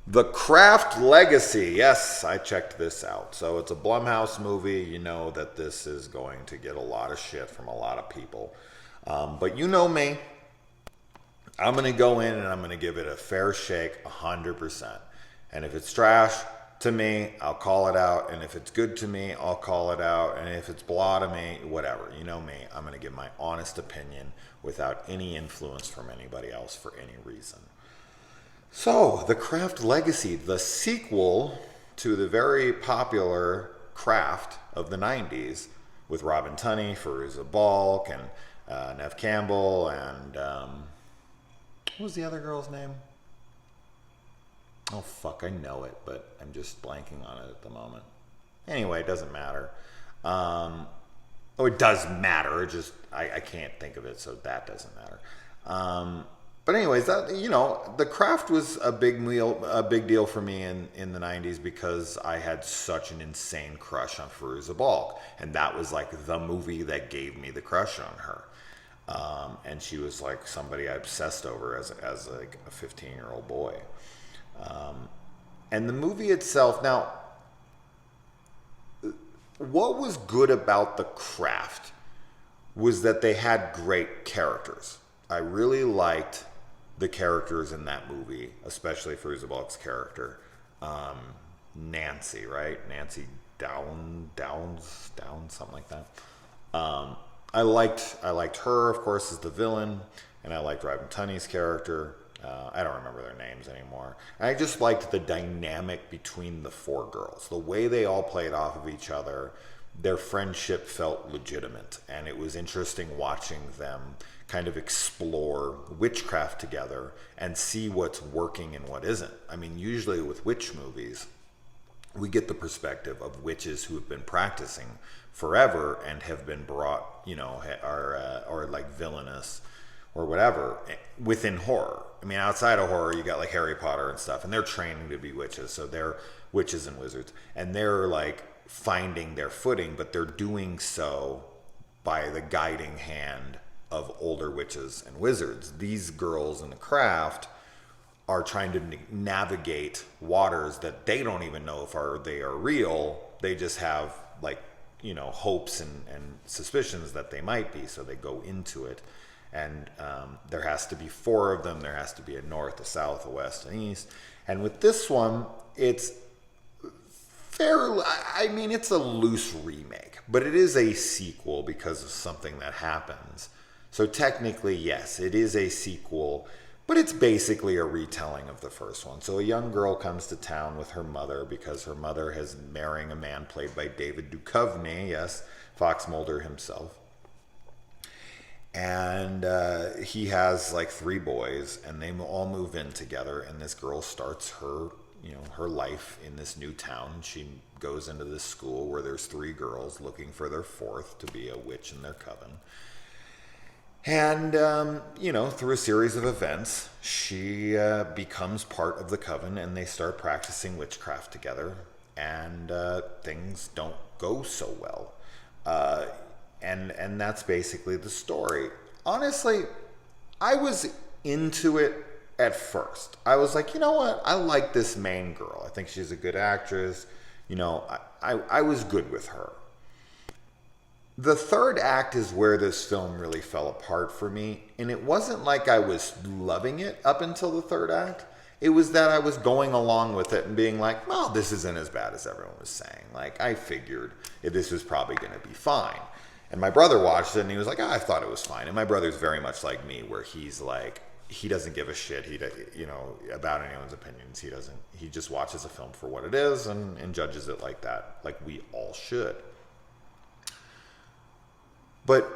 The Craft Legacy. Yes, I checked this out. So it's a Blumhouse movie. You know that this is going to get a lot of shit from a lot of people. But you know me. I'm going to go in and I'm going to give it a fair shake 100%. And if it's trash to me, I'll call it out. And if it's good to me, I'll call it out. And if it's blah to me, whatever. You know me. I'm going to give my honest opinion without any influence from anybody else for any reason. So, The Craft Legacy, the sequel to the very popular Craft of the 90s with Robin Tunney, Fairuza Balk, and Neve Campbell, and what was the other girl's name? Oh, fuck, I know it, but I'm just blanking on it at the moment. Anyway, it doesn't matter. It does matter, just I can't think of it, so that doesn't matter. But anyways, The Craft was a big deal for me in the 90s because I had such an insane crush on Fairuza Balk. And that was like the movie that gave me the crush on her. And she was like somebody I obsessed over as like a 15-year-old boy. And the movie itself, now, what was good about The Craft was that they had great characters. I really liked the characters in that movie, especially Fairuza Balk's character, Nancy, right? Nancy Downs, something like that. I liked her, of course, as the villain, and I liked Robin Tunney's character. I don't remember their names anymore. And I just liked the dynamic between the four girls, the way they all played off of each other. Their friendship felt legitimate, and it was interesting watching them kind of explore witchcraft together and see what's working and what isn't. I mean, usually with witch movies, we get the perspective of witches who have been practicing forever and have been brought, are like villainous or whatever within horror. I mean, outside of horror, you got like Harry Potter and stuff, and they're training to be witches, so they're witches and wizards, and they're like finding their footing, but they're doing so by the guiding hand of older witches and wizards. These girls in The Craft are trying to navigate waters that they don't even know if they are real. They just have hopes and suspicions that they might be, so they go into it. And there has to be four of them. There has to be a north, a south, a west, and east. And with this one, it's it's a loose remake, but it is a sequel because of something that happens. So technically, yes, it is a sequel, but it's basically a retelling of the first one. So a young girl comes to town with her mother because her mother is marrying a man played by David Duchovny, yes, Fox Mulder himself. And he has like 3 boys, and they all move in together, and this girl starts her life in this new town. She goes into this school where there's 3 girls looking for their 4th to be a witch in their coven. And, through a series of events, she becomes part of the coven, and they start practicing witchcraft together, and things don't go so well. And that's basically the story. Honestly, I was into it at first. I was like, you know what? I like this main girl. I think she's a good actress. I was good with her. The third act is where this film really fell apart for me. And it wasn't like I was loving it up until the third act. It was that I was going along with it and being like, well, this isn't as bad as everyone was saying. Like, I figured this was probably going to be fine. And my brother watched it and he was like, I thought it was fine. And my brother's very much like me, where he's like, he doesn't give a shit, about anyone's opinions. He just watches a film for what it is and judges it like that, like we all should. But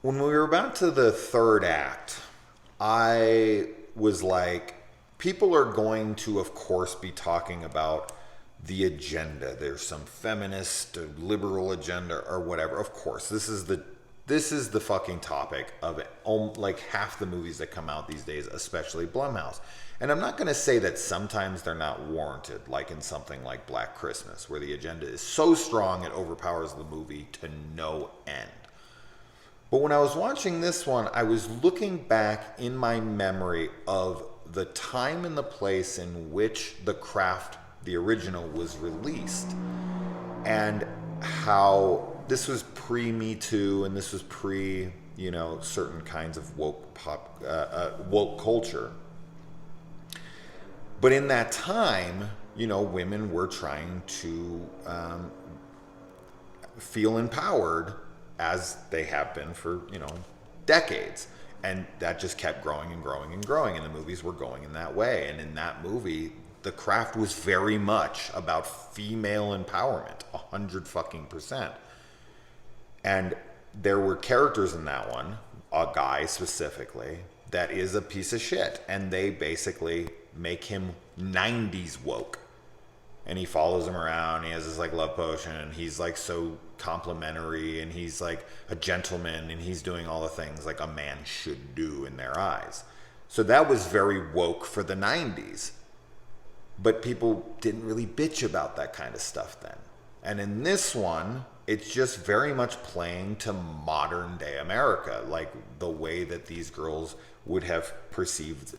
when we were about to the third act, I was like, people are going to, of course, be talking about the agenda. There's some feminist or liberal agenda or whatever. Of course, this is the fucking topic of it. Like half the movies that come out these days, especially Blumhouse. And I'm not going to say that sometimes they're not warranted, like in something like Black Christmas, where the agenda is so strong it overpowers the movie to no end. But when I was watching this one, I was looking back in my memory of the time and the place in which The Craft, the original, was released, and how this was pre Me Too, and this was pre, certain kinds of woke culture. But in that time, women were trying to feel empowered, as they have been for, decades. And that just kept growing and growing and growing, and the movies were going in that way. And in that movie, The Craft was very much about female empowerment, 100%. And there were characters in that one, a guy specifically, that is a piece of shit. And they basically make him 90s woke. And he follows him around. He has this like love potion, and he's like so complimentary, and he's like a gentleman, and he's doing all the things like a man should do in their eyes. So that was very woke for the 90s. But people didn't really bitch about that kind of stuff then. And in this one, it's just very much playing to modern day America, like the way that these girls would have perceived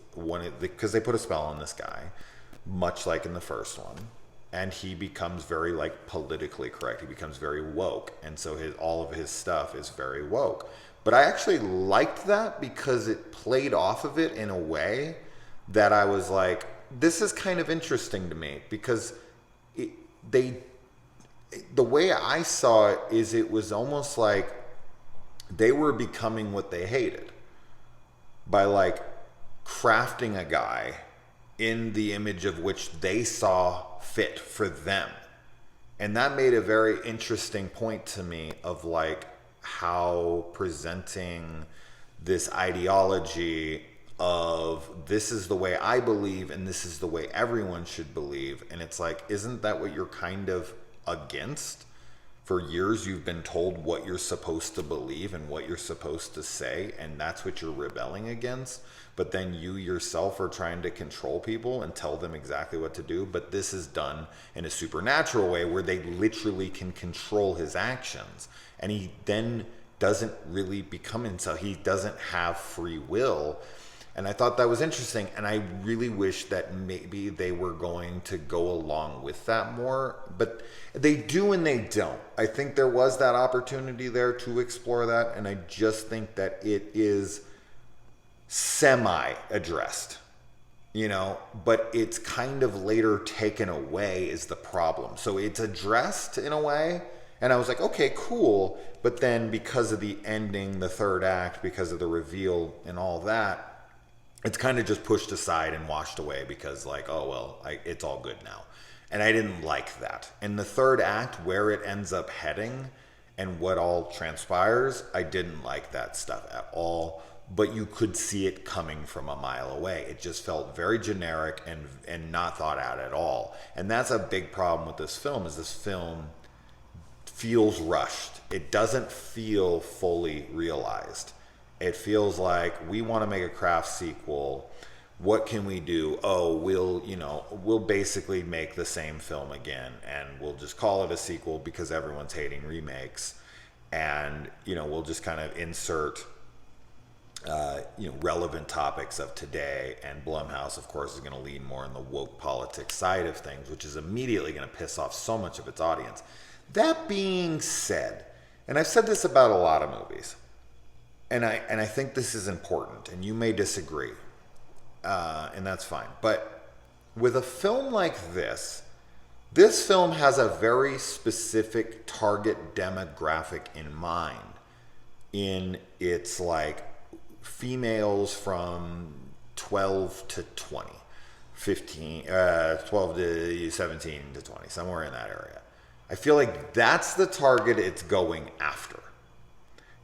because they put a spell on this guy, much like in the first one. And he becomes very like politically correct. He becomes very woke. And so all of his stuff is very woke. But I actually liked that because it played off of it in a way that I was like, this is kind of interesting to me, because the way I saw it is it was almost like they were becoming what they hated by like crafting a guy in the image of which they saw fit for them. And that made a very interesting point to me of like how presenting this ideology of this is the way I believe and this is the way everyone should believe. And it's like, isn't that what you're kind of against? For years you've been told what you're supposed to believe and what you're supposed to say, and that's what you're rebelling against. But then you yourself are trying to control people and tell them exactly what to do. But this is done in a supernatural way where they literally can control his actions. And he then doesn't really become himself. He doesn't have free will. And I thought that was interesting. And I really wish that maybe they were going to go along with that more. But they do and they don't. I think there was that opportunity there to explore that. And I just think that it is semi-addressed, but it's kind of later taken away is the problem. So it's addressed in a way, and I was like, okay, cool. But then because of the ending, the third act, because of the reveal and all that, it's kind of just pushed aside and washed away because like, oh, well, it's all good now. And I didn't like that. In the third act, where it ends up heading and what all transpires, I didn't like that stuff at all. But you could see it coming from a mile away. It just felt very generic and not thought out at all. And that's a big problem with this film, is this film feels rushed. It doesn't feel fully realized. It feels like we want to make a Craft sequel. What can we do? Oh, we'll basically make the same film again, and we'll just call it a sequel because everyone's hating remakes. And, we'll just kind of insert relevant topics of today, and Blumhouse, of course, is going to lean more on the woke politics side of things, which is immediately going to piss off so much of its audience. That being said, and I've said this about a lot of movies, and I think this is important, and you may disagree, and that's fine. But with a film like this film has a very specific target demographic in mind. In its like females from 12 to 20, 12 to 17 to 20, somewhere in that area. I feel like that's the target it's going after.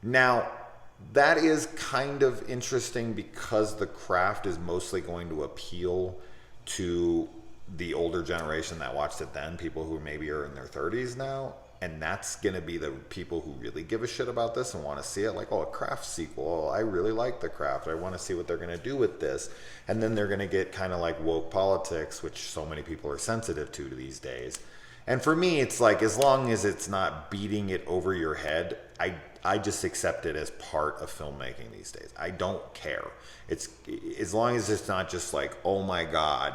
Now, that is kind of interesting because The Craft is mostly going to appeal to the older generation that watched it then, people who maybe are in their 30s now. And that's going to be the people who really give a shit about this and want to see it. Like, oh, a Craft sequel. Oh, I really like The Craft. I want to see what they're going to do with this. And then they're going to get kind of like woke politics, which so many people are sensitive to these days. And for me, it's like, as long as it's not beating it over your head, I just accept it as part of filmmaking these days. I don't care. It's as long as it's not just like, oh my God,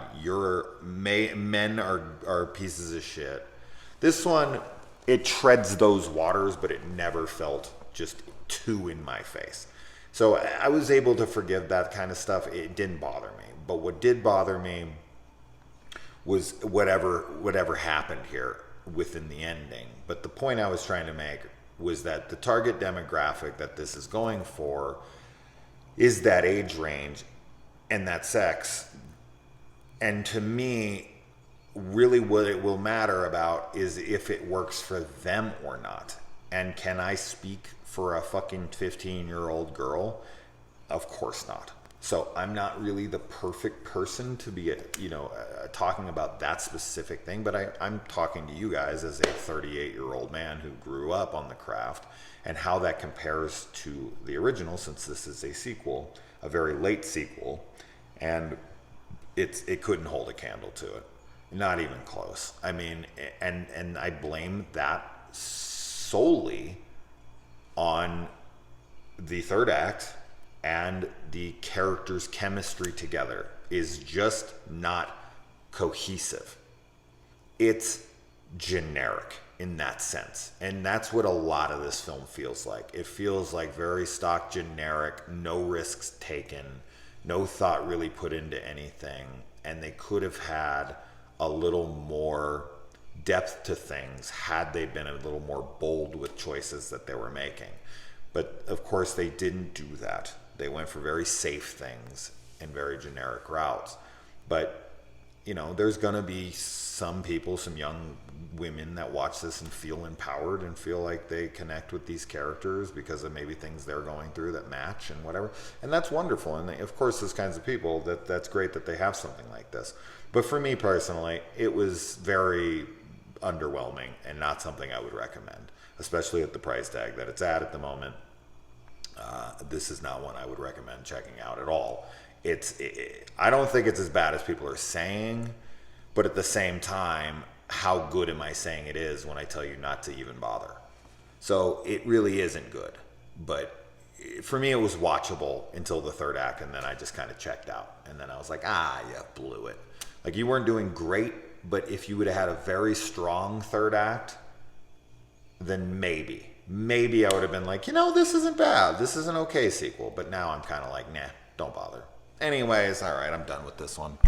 men are pieces of shit. This one, it treads those waters, but it never felt just too in my face. So I was able to forgive that kind of stuff. It didn't bother me. But what did bother me was whatever happened here within the ending. But the point I was trying to make was that the target demographic that this is going for is that age range and that sex. And to me, really what it will matter about is if it works for them or not. And can I speak for a fucking 15-year-old girl? Of course not. So I'm not really the perfect person to be, talking about that specific thing, but I'm talking to you guys as a 38-year-old man who grew up on the craft and how that compares to the original, since this is a sequel, a very late sequel, and it couldn't hold a candle to it. Not even close. I mean, and I blame that solely on the third act, and the characters' chemistry together is just not cohesive. It's generic in that sense. And that's what a lot of this film feels like. It feels like very stock generic, no risks taken, no thought really put into anything. And they could have had a little more depth to things had they been a little more bold with choices that they were making. But of course they didn't do that. They went for very safe things and very generic routes. But, there's going to be some people, some young women that watch this and feel empowered and feel like they connect with these characters because of maybe things they're going through that match and whatever. And that's wonderful. And of course, those kinds of people, that's great that they have something like this. But for me personally, it was very underwhelming and not something I would recommend, especially at the price tag that it's at the moment. This is not one I would recommend checking out at all. I don't think it's as bad as people are saying, but at the same time, how good am I saying it is when I tell you not to even bother? So it really isn't good. But for me, it was watchable until the third act, and then I just kind of checked out. And then I was like, you blew it. Like, you weren't doing great, but if you would have had a very strong third act, then maybe I would have been like, this isn't bad. This is an okay sequel. But now I'm kind of like, nah, don't bother. Anyways, all right, I'm done with this one.